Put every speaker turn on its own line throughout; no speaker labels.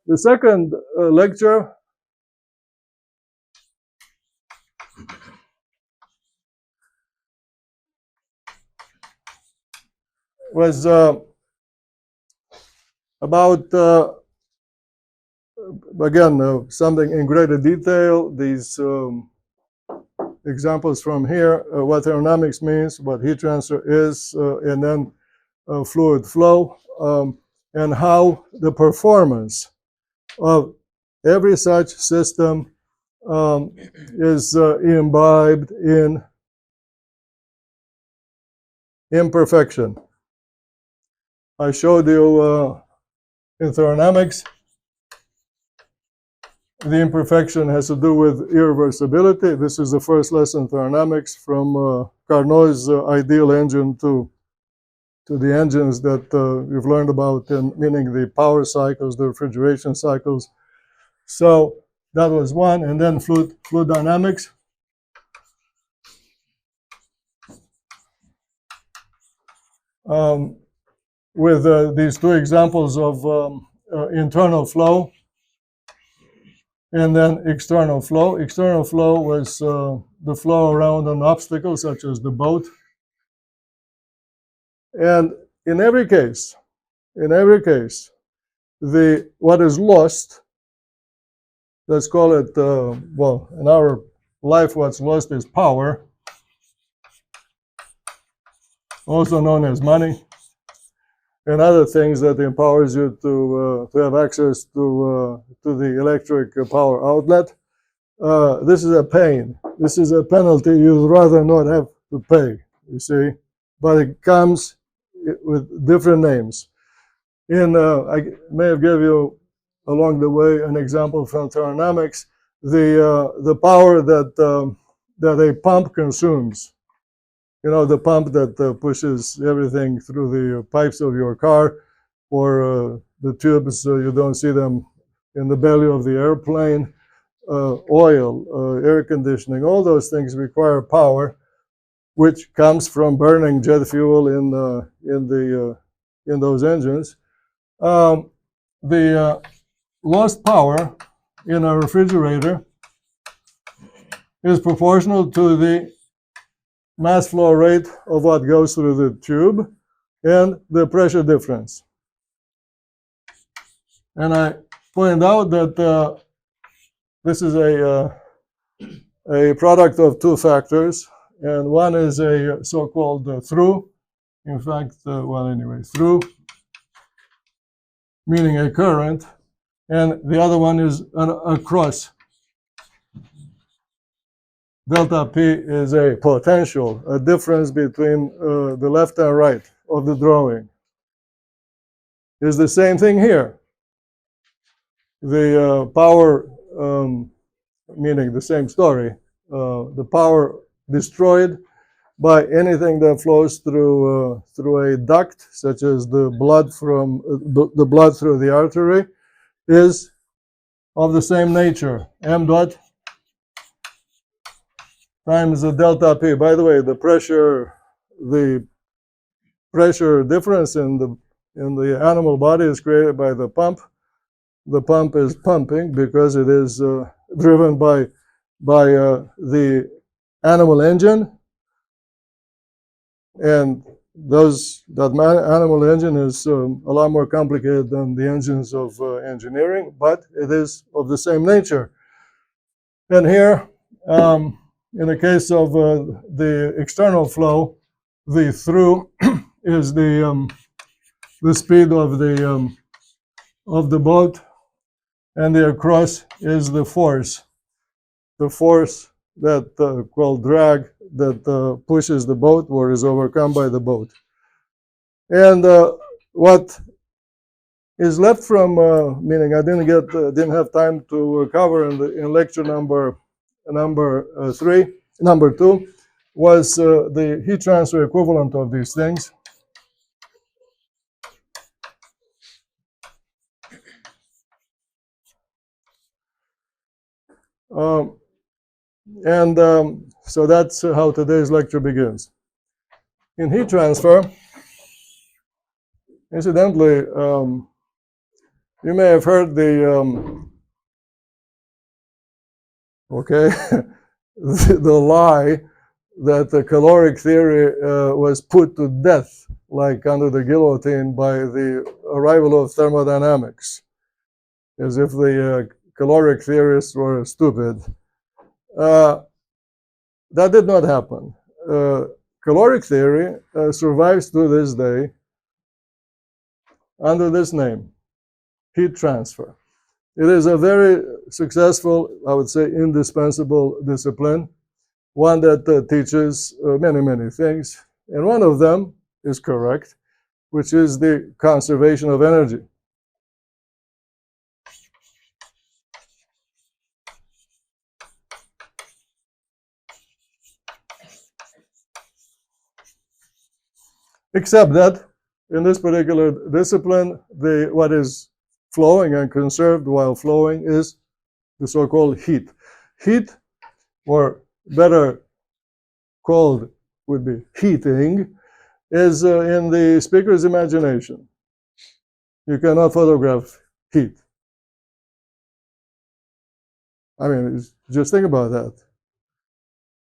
the second lecture was about, again, something in greater detail. These examples from here, what thermodynamics means, what heat transfer is, and then fluid flow, and how the performance of every such system is imbibed in imperfection. I showed you in thermodynamics, the imperfection has to do with irreversibility. This is the first lesson in thermodynamics, from Carnot's ideal engine to the engines that we've learned about, meaning the power cycles, the refrigeration cycles. So that was one, and then fluid dynamics. With these two examples of internal flow and then external flow. External flow was the flow around an obstacle, such as the boat. And in every case, what is lost, let's call it, well, in our life, what's lost is power, also known as money, and other things that empowers you to have access to the electric power outlet. This is a pain. This is a penalty you'd rather not have to pay, you see, but it comes with different names. I may have given you along the way an example from thermodynamics, the power that a pump consumes. You know, the pump that pushes everything through the pipes of your car, or the tubes, so you don't see them in the belly of the airplane, oil, air conditioning, all those things require power, which comes from burning jet fuel in those engines. The lost power in a refrigerator is proportional to the mass flow rate of what goes through the tube and the pressure difference. And I pointed out that this is a product of two factors, and one is a so-called through. In fact, well, anyway, through, meaning a current, and the other one is a cross. Delta P is a potential, a difference between the left and right of the drawing. Is the same thing here. The power, meaning the same story, the power destroyed by anything that flows through a duct, such as the blood from the blood through the artery, is of the same nature. M dot times the delta P. By the way, the pressure difference in the animal body is created by the pump. The pump is pumping because it is driven by the animal engine, and that animal engine is a lot more complicated than the engines of engineering, but it is of the same nature. And here, in the case of the external flow, the through is the speed of the boat, and the across is the force that called drag, that pushes the boat or is overcome by the boat. And what is left from, meaning I didn't have time to cover in lecture number 2, was the heat transfer equivalent of these things. So that's how today's lecture begins. In heat transfer, incidentally, You may have heard the, okay, the lie that the caloric theory was put to death, like under the guillotine, by the arrival of thermodynamics, as if the caloric theorists were stupid. That did not happen. Caloric theory survives to this day under this name, heat transfer. It is a very successful, I would say, indispensable discipline, one that teaches many, many things. And one of them is correct, which is the conservation of energy. Except that in this particular discipline, what is flowing and conserved while flowing is the so-called heat. Heat, or better called would be heating, is in the speaker's imagination. You cannot photograph heat. I mean, just think about that.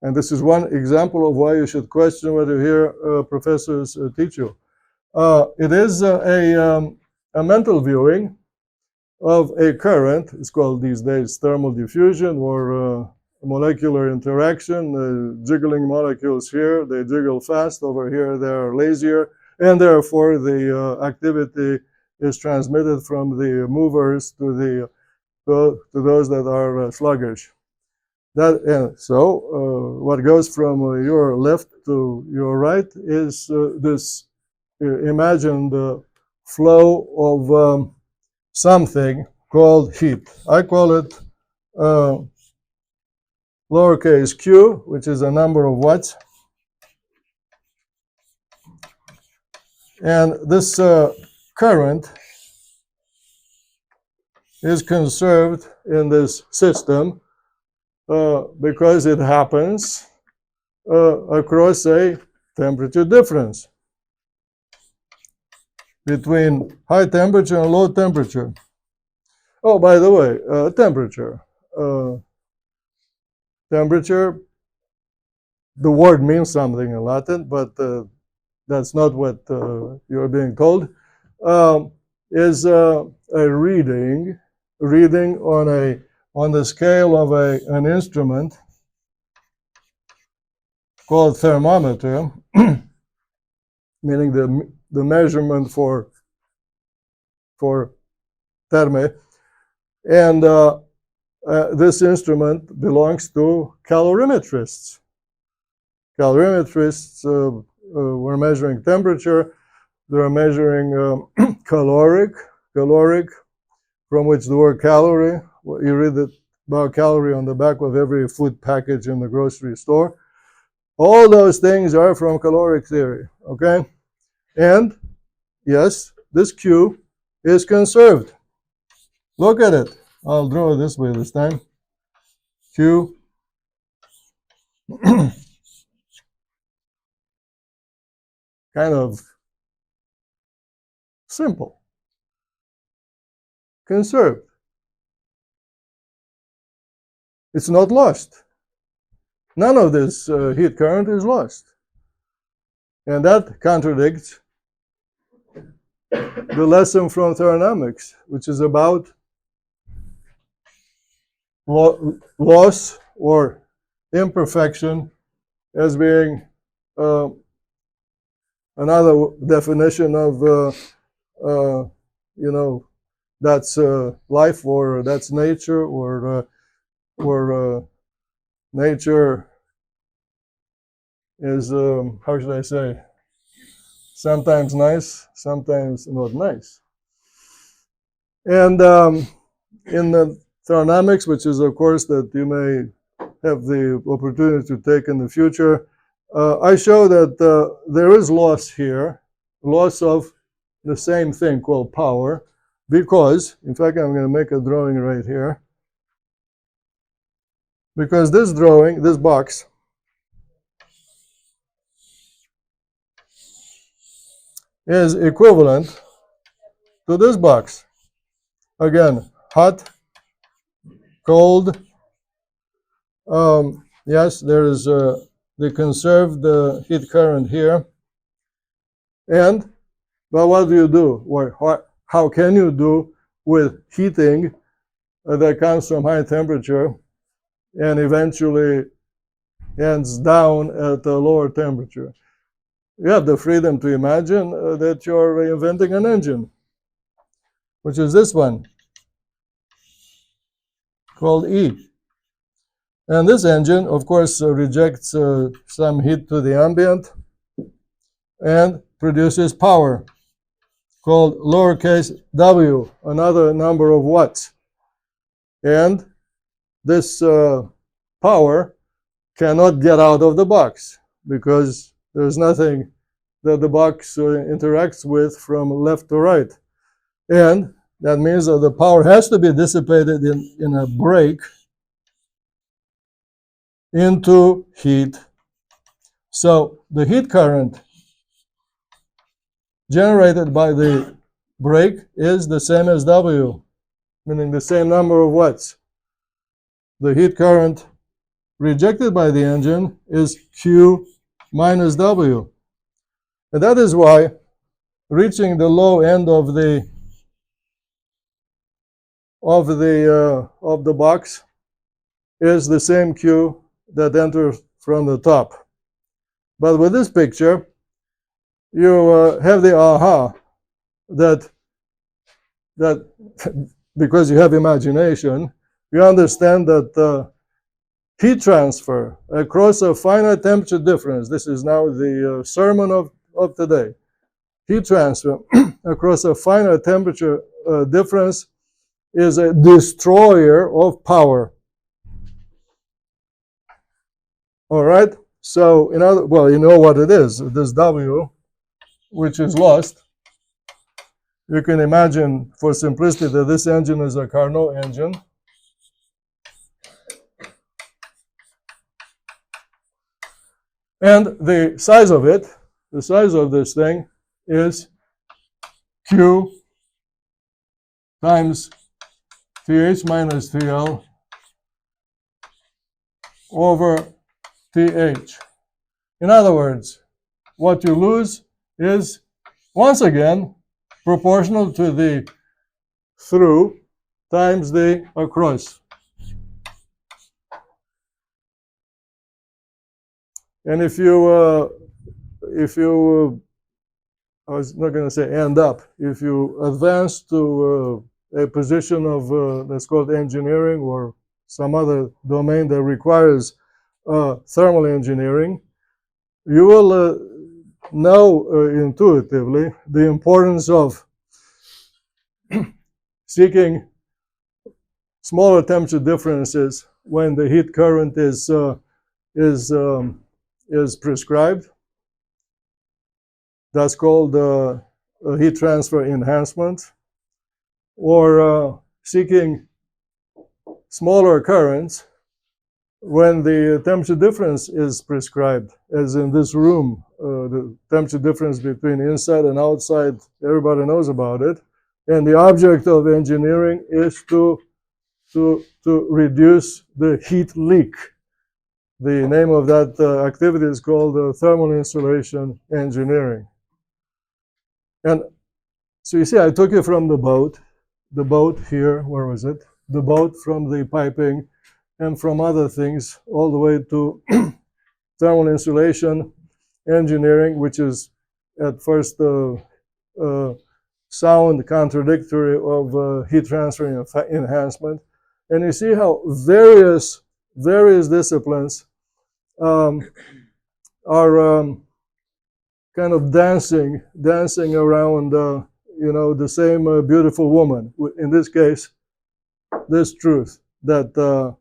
And this is one example of why you should question what you hear professors teach you. It is a mental viewing of a current. It's called these days thermal diffusion or molecular interaction, jiggling molecules here. They jiggle fast. Over here, they're lazier. And therefore, the activity is transmitted from the movers to those that are sluggish. So what goes from your left to your right is this imagined flow of something called heat. I call it lowercase q, which is a number of watts. And this current is conserved in this system because it happens across a temperature difference between high temperature and low temperature. Oh, by the way, temperature. Temperature, the word means something in Latin, but that's not what you're being told, is a reading on the scale of an instrument called thermometer, meaning the measurement for therme, and this instrument belongs to calorimetrists. Calorimetrists were measuring temperature. They were measuring caloric, from which the word calorie, you read about calorie on the back of every food package in the grocery store. All those things are from caloric theory, okay? And yes, this Q is conserved. Look at it. I'll draw it this way this time. Q. Kind of simple. Conserved. It's not lost. None of this heat current is lost. And that contradicts the lesson from thermodynamics, which is about loss or imperfection as being another definition of, that's life, or that's nature, or nature is, how should I say, sometimes nice, sometimes not nice. And in the thermodynamics, which is a course that you may have the opportunity to take in the future, I show that there is loss here, loss of the same thing called power, because, in fact, I'm going to make a drawing right here, because this drawing, this box, is equivalent to this box. again, hot, cold. Yes, there is the conserved heat current here. And, well, what do you do? How can you do with heating that comes from high temperature and eventually ends down at a lower temperature? You have the freedom to imagine that you're inventing an engine, which is this one, called E. And this engine, of course, rejects some heat to the ambient and produces power, called lowercase w, another number of watts. And this power cannot get out of the box because there's nothing that the box interacts with from left to right. And that means that the power has to be dissipated in a break into heat. So the heat current generated by the break is the same as W, meaning the same number of watts. The heat current rejected by the engine is Q minus W. And that is why reaching the low end of the box is the same Q that enters from the top. But with this picture, you have the aha that because you have imagination, you understand that heat transfer across a finite temperature difference, this is now the sermon of today, heat transfer across a finite temperature difference is a destroyer of power. All right? So, well, you know what it is. This W, which is lost. You can imagine, for simplicity, that this engine is a Carnot engine. And the size of it, the size of this thing is Q times TH minus TL over TH. In other words, what you lose is, once again, proportional to the through times the across. And if you, I was not going to say end up, if you advance to a position of, that's called engineering or some other domain that requires thermal engineering, you will know intuitively the importance of seeking smaller temperature differences when the heat current is prescribed. That's called heat transfer enhancement, or seeking smaller currents when the temperature difference is prescribed, as in this room, the temperature difference between inside and outside, everybody knows about it. And the object of engineering is to reduce the heat leak. The name of that activity is called thermal insulation engineering. And so you see, I took you from the boat here, where was it? The boat, from the piping, and from other things, all the way to thermal insulation engineering, which is at first sound contradictory of heat transfer enhancement. And you see how various disciplines are kind of dancing around, the same beautiful woman. In this case, this truth that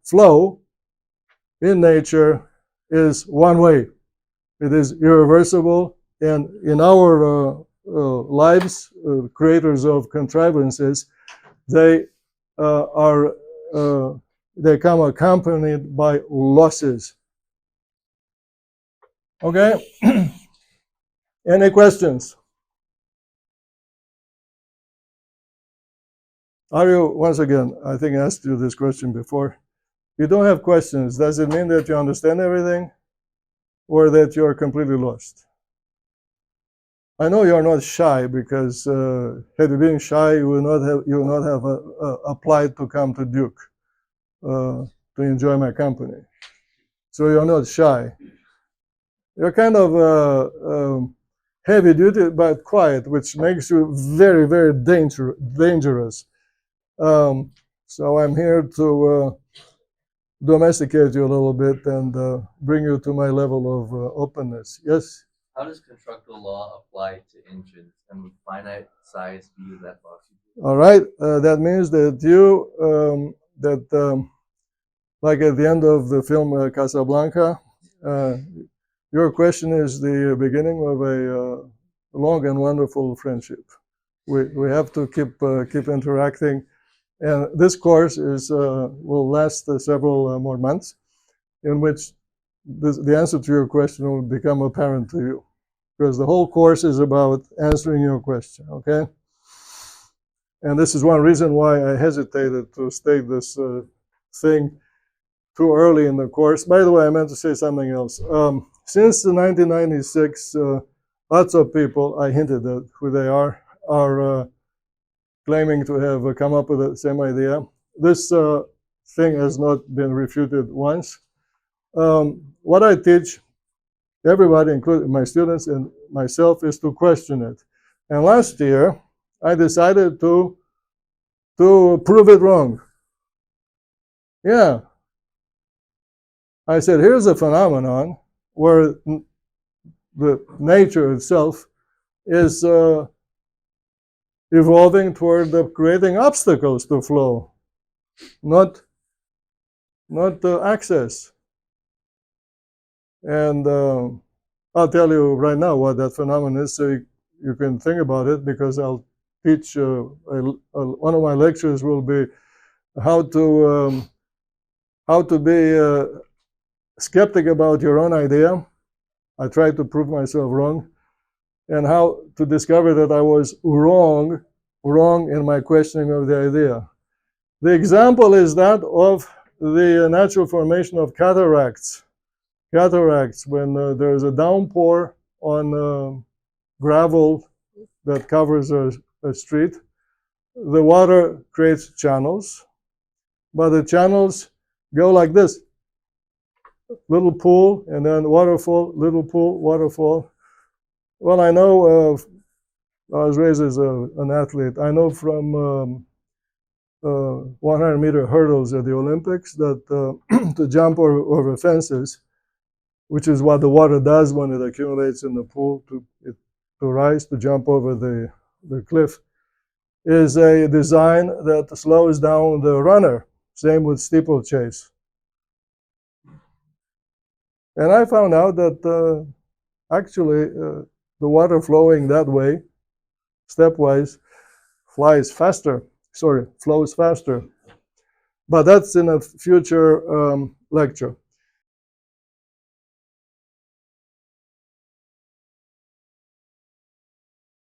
flow in nature is one way. It is irreversible, and in our lives, creators of contrivances, they they come accompanied by losses. Okay. Any questions? Are you, once again, I think I asked you this question before. You don't have questions. Does it mean that you understand everything or that you're completely lost? I know you're not shy because had you been shy, you would not have applied to come to Duke to enjoy my company. So you're not shy. You're kind of heavy duty but quiet, which makes you very, very dangerous. So I'm here to domesticate you a little bit and bring you to my level of openness. Yes?
How does constructal law apply to engines, and would finite size be that possible?
All right. That means that you, like at the end of the film Casablanca, your question is the beginning of a long and wonderful friendship. We have to keep interacting, and this course will last several more months, in which the answer to your question will become apparent to you, because the whole course is about answering your question. Okay. And this is one reason why I hesitated to state this thing too early in the course. By the way, I meant to say something else. Since 1996, lots of people, I hinted at who they are claiming to have come up with the same idea. This thing has not been refuted once. What I teach everybody, including my students and myself, is to question it. And last year, I decided to prove it wrong. Yeah. I said, here's a phenomenon where the nature itself is evolving toward creating obstacles to flow, not access. And I'll tell you right now what that phenomenon is, so you can think about it, because I'll teach one of my lectures will be how to be skeptic about your own idea. I tried to prove myself wrong, and how to discover that I was wrong in my questioning of the idea. The example is that of the natural formation of cataracts. Cataracts, when there's a downpour on gravel that covers a street, the water creates channels, but the channels go like this: little pool, and then waterfall, little pool, waterfall. Well, I know, I was raised as an athlete. I know from 100-meter hurdles at the Olympics that to jump over fences, which is what the water does when it accumulates in the pool to rise, to jump over the cliff, is a design that slows down the runner. Same with steeplechase. And I found out that actually the water flowing that way, stepwise, flows faster. But that's in a future lecture.